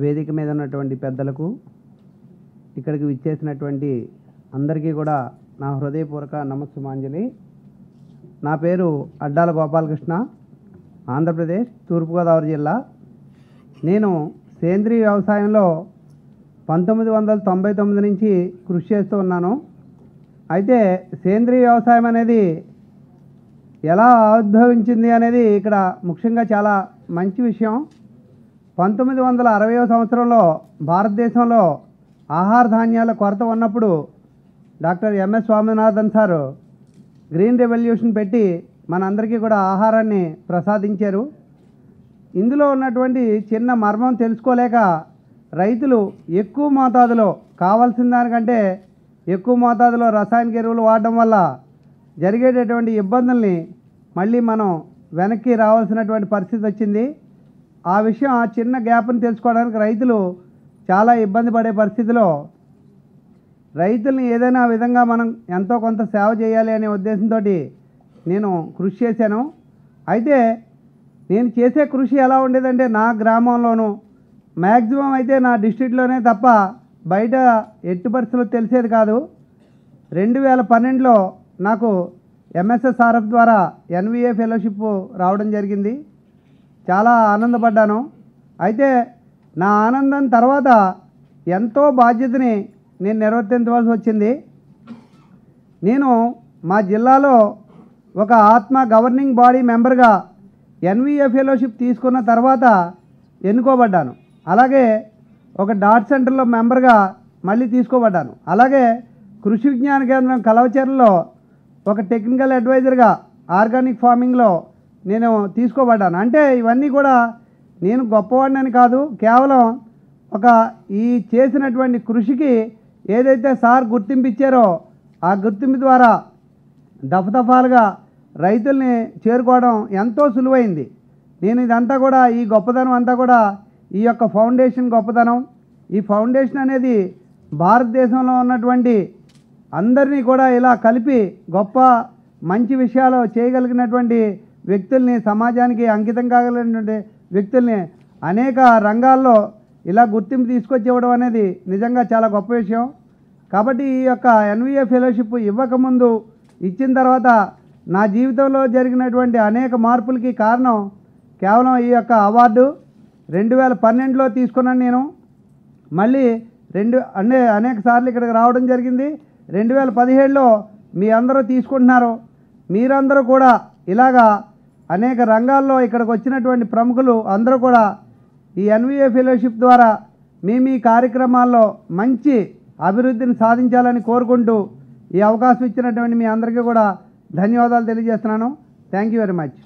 వేదిక మీద ఉన్నటువంటి పెద్దలకు, ఇక్కడికి విచ్చేసినటువంటి అందరికీ కూడా నా హృదయపూర్వక నమస్సుమాంజలి. నా పేరు అడ్డాల గోపాలకృష్ణ, ఆంధ్రప్రదేశ్ తూర్పుగోదావరి జిల్లా. నేను సేంద్రీయ వ్యవసాయంలో 1999 నుంచి కృషి చేస్తూ ఉన్నాను. అయితే సేంద్రీయ వ్యవసాయం అనేది ఎలా ఆవిర్భవించింది అనేది ఇక్కడ ముఖ్యంగా చాలా మంచి విషయం. 1960వ సంవత్సరంలో భారతదేశంలో ఆహార ధాన్యాల కొరత ఉన్నప్పుడు doctor MS Swaminathan sir green revolution పెట్టి మనందరికీ కూడా ఆహారాన్ని ప్రసాదించారు. ఇందులో ఉన్నటువంటి చిన్న మర్మం తెలుసుకోలేక రైతులు ఎక్కువ మోతాదులో, కావాల్సిన దానికంటే ఎక్కువ మోతాదులో రసాయనిక ఎరువులు వాడడం వల్ల జరిగేటటువంటి ఇబ్బందుల్ని మళ్ళీ మనం వెనక్కి రావాల్సినటువంటి పరిస్థితి వచ్చింది. ఆ విషయం, ఆ చిన్న గ్యాప్ని తెలుసుకోవడానికి రైతులు చాలా ఇబ్బంది పడే పరిస్థితిలో రైతుల్ని ఏదైనా విధంగా మనం ఎంతో కొంత సేవ చేయాలి అనే ఉద్దేశంతో నేను కృషి చేశాను. అయితే నేను చేసే కృషి ఎలా ఉండేదంటే, నా గ్రామంలోనూ మ్యాక్సిమం అయితే నా డిస్ట్రిక్ట్లోనే తప్ప బయట ఎట్టి పరిస్థితుల్లో తెలిసేది కాదు. 2012లో నాకు ఎంఎస్ఎస్ఆర్ఎఫ్ ద్వారా ఎన్విఏ ఫెలోషిప్ రావడం జరిగింది. చాలా ఆనందపడ్డాను. అయితే నా ఆనందం తర్వాత ఎంతో బాధ్యతని నేను నిర్వర్తించవలసి వచ్చింది. నేను మా జిల్లాలో ఒక ఆత్మ గవర్నింగ్ బాడీ మెంబర్గా ఎన్విఏ ఫెలోషిప్ తీసుకున్న తర్వాత ఎన్నుకోబడ్డాను. అలాగే ఒక డాట్ సెంటర్లో మెంబర్గా మళ్ళీ తీసుకోబడ్డాను. అలాగే కృషి విజ్ఞాన కేంద్రం కలవచెర్లలో ఒక టెక్నికల్ అడ్వైజర్గా ఆర్గానిక్ ఫార్మింగ్లో నేను తీసుకోబడ్డాను. అంటే ఇవన్నీ కూడా నేను గొప్పవాడిని కాదు, కేవలం ఒక ఈ చేసినటువంటి కృషికి ఏదైతే సార్ గుర్తింపు ఇచ్చారో ఆ గుర్తింపు ద్వారా దఫదఫాలుగా రైతుల్ని చేరుకోవడం ఎంతో సులువైంది. నేను ఇదంతా కూడా, ఈ గొప్పతనం అంతా కూడా ఈ యొక్క ఫౌండేషన్ గొప్పతనం. ఈ ఫౌండేషన్ అనేది భారతదేశంలో ఉన్నటువంటి అందరినీ కూడా ఇలా కలిపి గొప్ప మంచి విషయాలు చేయగలిగినటువంటి వ్యక్తుల్ని, సమాజానికి అంకితం కాగలిగినటువంటి వ్యక్తుల్ని అనేక రంగాల్లో ఇలా గుర్తింపు తీసుకొచ్చి ఇవ్వడం అనేది నిజంగా చాలా గొప్ప విషయం. కాబట్టి ఈ యొక్క ఎన్విఏ ఫెలోషిప్ ఇవ్వకముందు, ఇచ్చిన తర్వాత నా జీవితంలో జరిగినటువంటి అనేక మార్పులకి కారణం కేవలం ఈ యొక్క అవార్డు. 2012లో తీసుకున్నాను నేను. మళ్ళీ అనేక సార్లు ఇక్కడికి రావడం జరిగింది. 2017లో మీ అందరూ తీసుకుంటున్నారు. మీరందరూ కూడా ఇలాగా అనేక రంగాల్లో ఇక్కడికి వచ్చినటువంటి ప్రముఖులు అందరూ కూడా ఈ ఎన్విఏ ఫెలోషిప్ ద్వారా మీ కార్యక్రమాల్లో మంచి అభివృద్ధిని సాధించాలని కోరుకుంటూ ఈ అవకాశం ఇచ్చినటువంటి మీ అందరికీ కూడా ధన్యవాదాలు తెలియజేస్తున్నాను. Thank you very much.